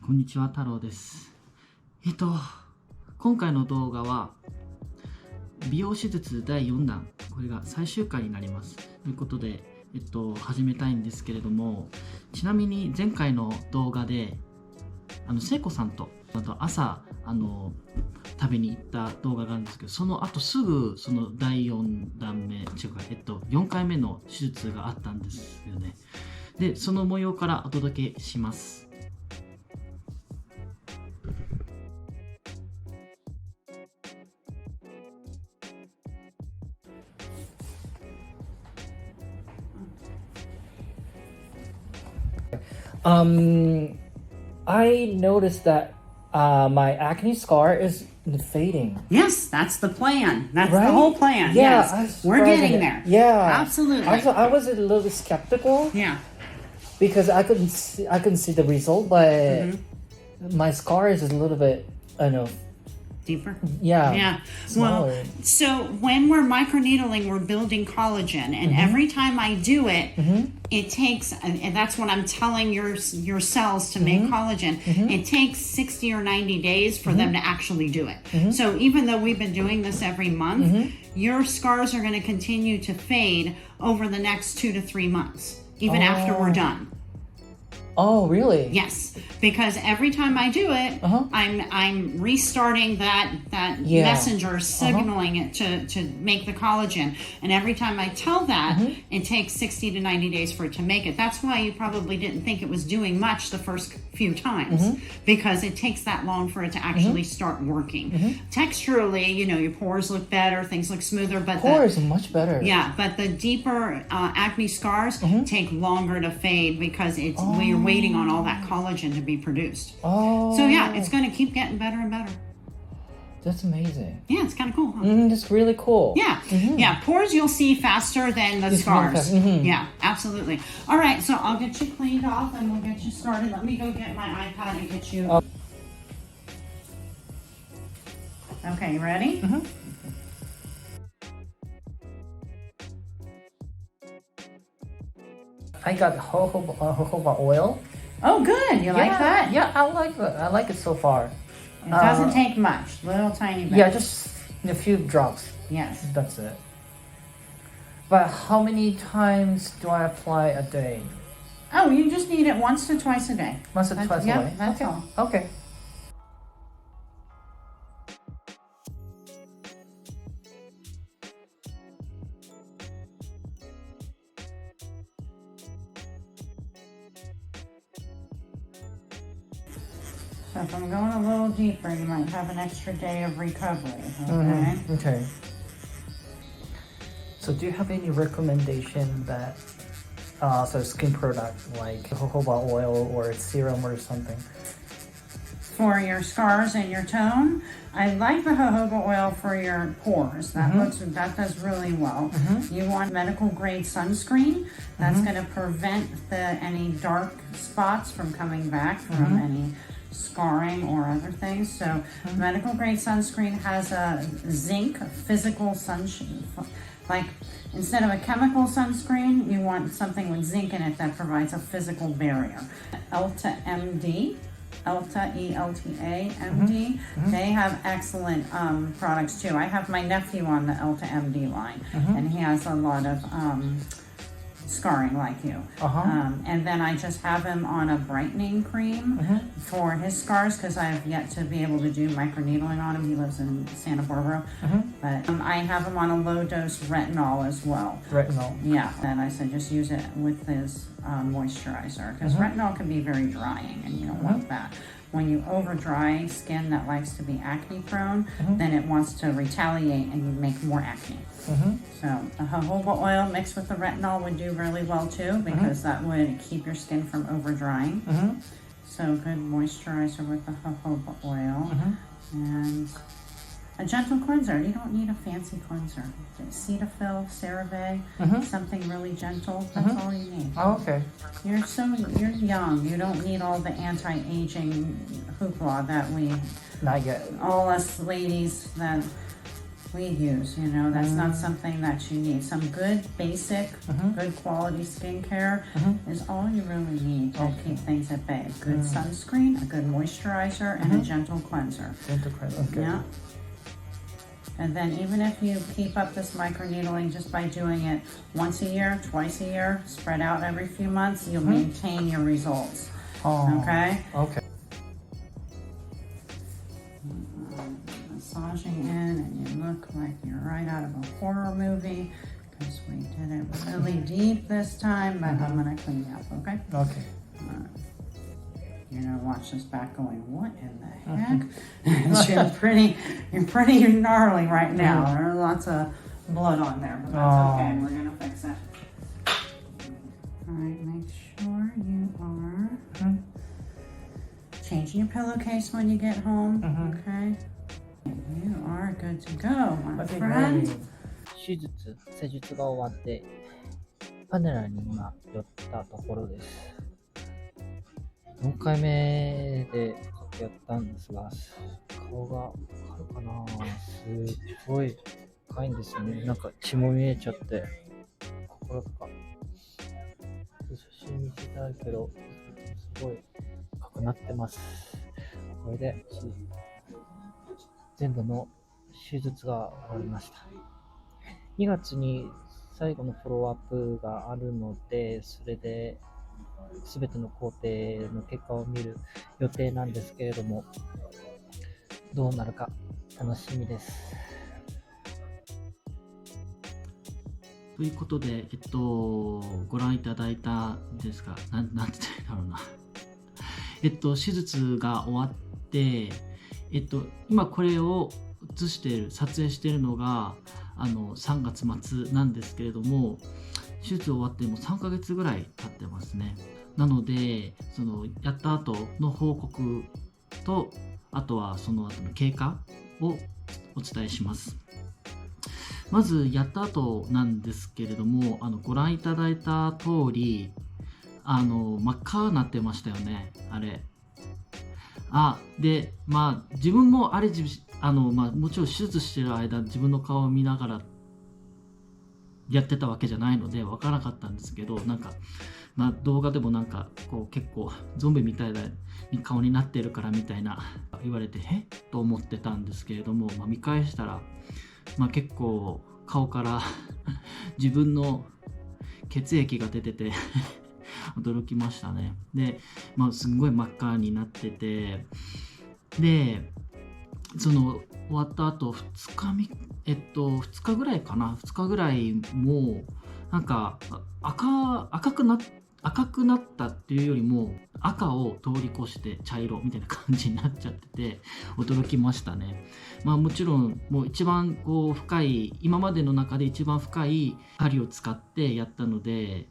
こんにちは、太郎です。今回の動画は美容手術第4弾、これが最終回になりますということで、始めたいんですけれども、ちなみに前回の動画で聖子さんと朝食べに行った動画があるんですけど、その後すぐその第4弾目4回目の手術があったんですよね。でその模様からお届けします。I noticed that my acne scar is fading. Yes, that's the plan. That's Right? the whole plan. Yeah, Yes, we're getting there. Yeah, Absolutely. I was a little bit skeptical Yeah. because I couldn't see the result, but my scar is a little bit, I don't know. Deeper. Yeah. Yeah. Smaller. Well, so when we're microneedling, we're building collagen, and every time I do it, it takes, and that's what I'm telling your cells to make collagen. It takes 60 or 90 days for them to actually do it. So even though we've been doing this every month, your scars are going to continue to fade over the next 2 to 3 months, even after we're done. Oh, really? Yes, because every time I do it, I'm restarting that messenger, signaling it to make the collagen. And every time I tell that, it takes 60 to 90 days for it to make it. That's why you probably didn't think it was doing much the first few times, because it takes that long for it to actually start working. Texturally, your pores look better, things look smoother, but Pores much better. yeah, but the deeper acne scars take longer to fade because we're waiting on all that collagen to be produced. Oh. So yeah, it's going to keep getting better and better. That's amazing. Yeah, it's kind of cool, huh? That's really cool. Yeah, yeah. Pores you'll see faster than the scars. Yeah, absolutely. All right, so I'll get you cleaned off and we'll get you started. Let me go get my iPad and get you. Okay, you ready? I got jojoba oil. Oh, good. You like that? Yeah, I like it. I like it so far. It doesn't take much. Little tiny bit. Yeah, just a few drops. Yes. That's it. But how many times do I apply a day? Oh, you just need it once to twice a day. Once or twice a yeah, day? that's Okay. all. Okay. So if I'm going a little deeper, you might have an extra day of recovery, okay? Okay. So do you have any recommendation that so skin product like jojoba oil or serum or something? For your scars and your tone, I like the jojoba oil for your pores. That does really well. You want medical grade sunscreen. That's going to prevent any dark spots from coming back from any scarring or other things. So medical grade sunscreen has a zinc physical sunshine. Like instead of a chemical sunscreen, you want something with zinc in it that provides a physical barrier. Elta MD. Elta, E-L-T-A, M-D. They have excellent products too. I have my nephew on the Elta MD line, and he has a lot of scarring like you. And then I just have him on a brightening cream for his scars because I have yet to be able to do microneedling on him. He lives in Santa Barbara. But I have him on a low dose retinol as well. Retinol. Yeah, and I said just use it with his moisturizer because retinol can be very drying and you don't want that. When you over dry skin that likes to be acne prone, then it wants to retaliate and you make more acne. So the jojoba oil mixed with the retinol would do really well too because that would keep your skin from over drying. So good moisturizer with the jojoba oil and a gentle cleanser. You don't need a fancy cleanser. Cetaphil, CeraVe, something really gentle. That's all you need. Oh, okay. You're young. You don't need all the anti-aging hoopla that Not yet. all us ladies that we use. You know, that's not something that you need. Some good, basic, good quality skincare is all you really need to keep things at bay. Good sunscreen, a good moisturizer, and a gentle cleanser. Okay. Yeah. And then even if you keep up this microneedling just by doing it once a year, twice a year, spread out every few months, you'll maintain your results. Okay? Okay. Massaging in, and you look like you're right out of a horror movie because we did it really deep this time, but I'm gonna clean you up, okay? Okay. You're gonna watch this back going, what in the heck? you're pretty gnarly right now. There's lots of blood on there, but that's okay. We're gonna fix it. All right, make sure you are changing your pillowcase when you get home, okay? You are good to go, my friend. 施術が終わってパネラに今寄ったところです。4回目でやったんですが、顔がわかるかな、すごい赤いんですよね。なんか血も見えちゃって、心とか写真見せたいけどすごい赤くなってます。これで全部の手術が終わりました。2月に最後のフォローアップがあるので、それで全ての工程の結果を見る予定なんですけれども、どうなるか楽しみです。ということで、ご覧いただいたんですが、なんて言ったらいいんだろうな。手術が終わって、今これを撮影しているのが3月末なんですけれども、手術終わってもう3ヶ月ぐらい経ってますね。なので、そのやった後の報告と、あとはその後の経過をお伝えします。まずやった後なんですけれども、ご覧いただいた通り、真っ赤になってましたよね、あれ。で、自分もあれ、もちろん手術してる間、自分の顔を見ながらやってたわけじゃないので分からなかったんですけど、動画でもこう結構ゾンビみたいな顔になってるからみたいな言われてと思ってたんですけれども、見返したら、結構顔から自分の血液が出てて驚きましたね。で、すんごい真っ赤になってて、でその終わった後2日ぐらいかな、2日ぐらいも赤くなったっていうよりも赤を通り越して茶色みたいな感じになっちゃってて驚きましたね。もちろんもう一番深い、今までの中で一番深い針を使ってやったので、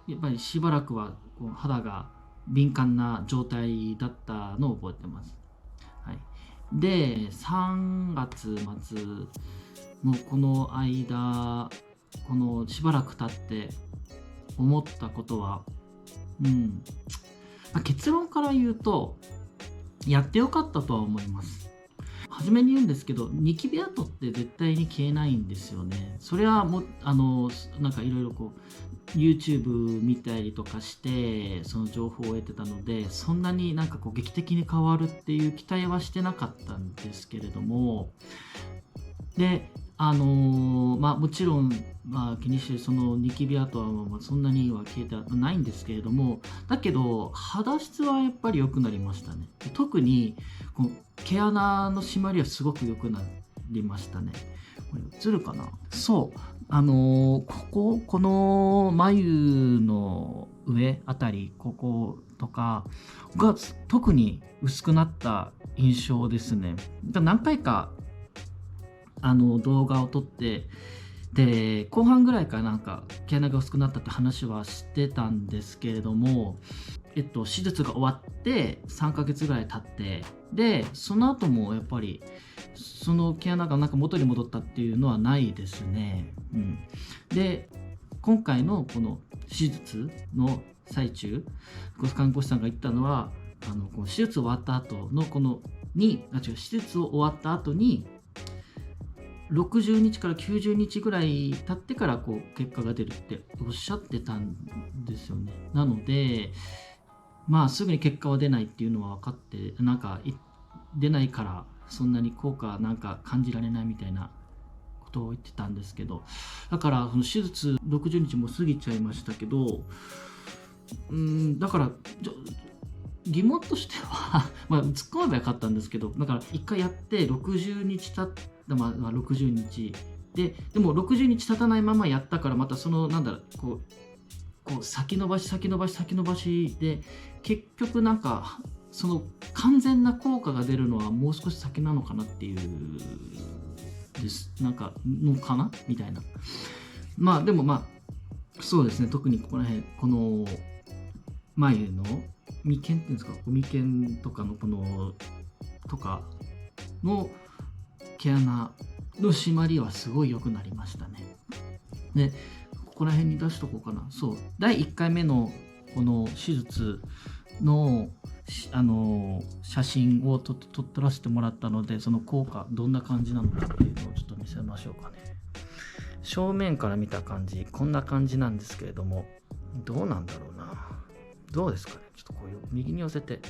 やっぱりしばらくは肌が敏感な状態だったのを覚えてます。はい、で3月末のこの間、このしばらく経って思ったことは、結論から言うとやってよかったとは思います。初めに言うんですけど、ニキビ跡って絶対に消えないんですよね。それはもういろいろYouTube 見たりとかしてその情報を得てたので、そんなに劇的に変わるっていう期待はしてなかったんですけれども、でもちろん、気にしてそのニキビ跡はそんなには消えてはないんですけれども、だけど肌質はやっぱり良くなりましたね。特にこの毛穴の締まりはすごく良くなりましたね。これ映るかな。そう、この眉の上あたり、こことかが特に薄くなった印象ですね。何回か動画を撮って、で後半ぐらいから毛穴が薄くなったって話はしてたんですけれども、手術が終わって3ヶ月ぐらい経って、でその後もやっぱりその毛穴が元に戻ったっていうのはないですね。で今回のこの手術の最中、看護師さんが言ったのは、この手術終わった後の手術を終わった後に60日から90日ぐらい経ってからこう結果が出るっておっしゃってたんですよね。なので、まあすぐに結果は出ないっていうのは分かって、なんか出ないからそんなに効果なんか感じられないみたいなことを言ってたんですけど、だからその手術60日も過ぎちゃいましたけど、だから疑問としてはまあ突っ込めばよかったんですけど、だから1回やって60日経った、まあ60日でも60日経たないままやったから、またそのなんだろう、こう先延ばしで、結局なんかその完全な効果が出るのはもう少し先なのかなっていうなんかのかなみたいな。まあでもまあそうですね、特にここら辺、この眉の眉間っていうんですか、眉間とかのこのとかの毛穴の締まりはすごい良くなりましたね。でここら辺に出しとこうかな。そう、第1回目のこの手術の写真を撮らせてもらったので、その効果どんな感じなのかっていうのをちょっと見せましょうかね。正面から見た感じこんな感じなんですけれども、どうなんだろうな、どうですかね。ちょっとこういう右に寄せて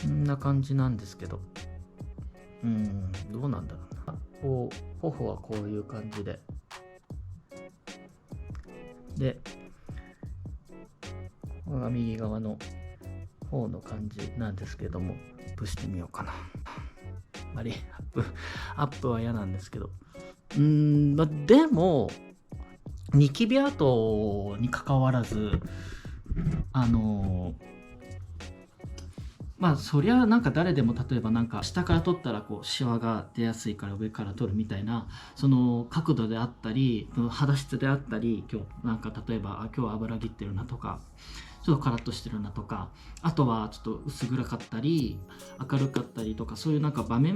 こんな感じなんですけど、どうなんだろうな。こう頬はこういう感じで、これが右側の方の感じなんですけども、アップしてみようかな。あまりアップは嫌なんですけど、まあ、でもニキビ跡に関わらず、まあそりゃなんか誰でも、例えばなんか下から撮ったらこうシワが出やすいから上から撮るみたいな、その角度であったり肌質であったり、今日なんか例えば今日は油切ってるなとか、ちょっとカラッとしてるなとか、あとはちょっと薄暗かったり明るかったりとか、そういうなんか場面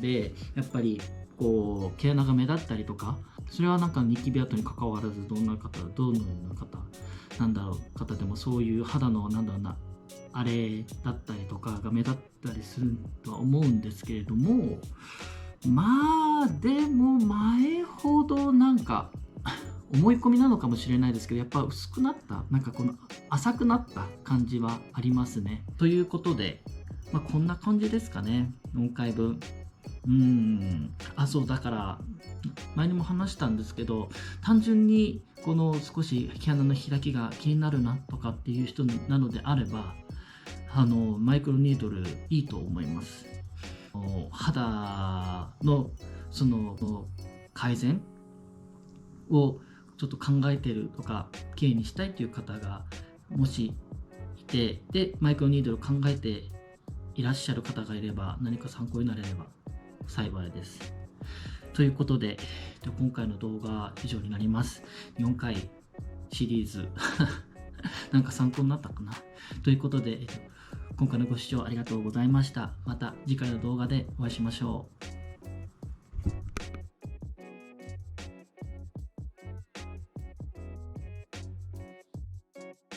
でやっぱりこう毛穴が目立ったりとか、それはなんかニキビ跡に関わらず、どのような方なんだろう、方でもそういう肌のなんだろうな、あれだったりとかが目立ったりするとは思うんですけれども、まあでも前ほどなんか思い込みなのかもしれないですけど、やっぱ薄くなった、なんかこの浅くなった感じはありますね。ということで、まあ、こんな感じですかね、4回分。そうだから前にも話したんですけど、単純にこの少し毛穴の開きが気になるなとかっていう人なのであれば、マイクロニードルいいと思います。肌のその改善をちょっと考えてるとか、綺麗にしたいという方がもしいて、でマイクロニードルを考えていらっしゃる方がいれば、何か参考になれれば幸いです。ということで、今回の動画は以上になります。4回シリーズなんか参考になったかな。ということで、今回のご視聴ありがとうございました。また次回の動画でお会いしましょう。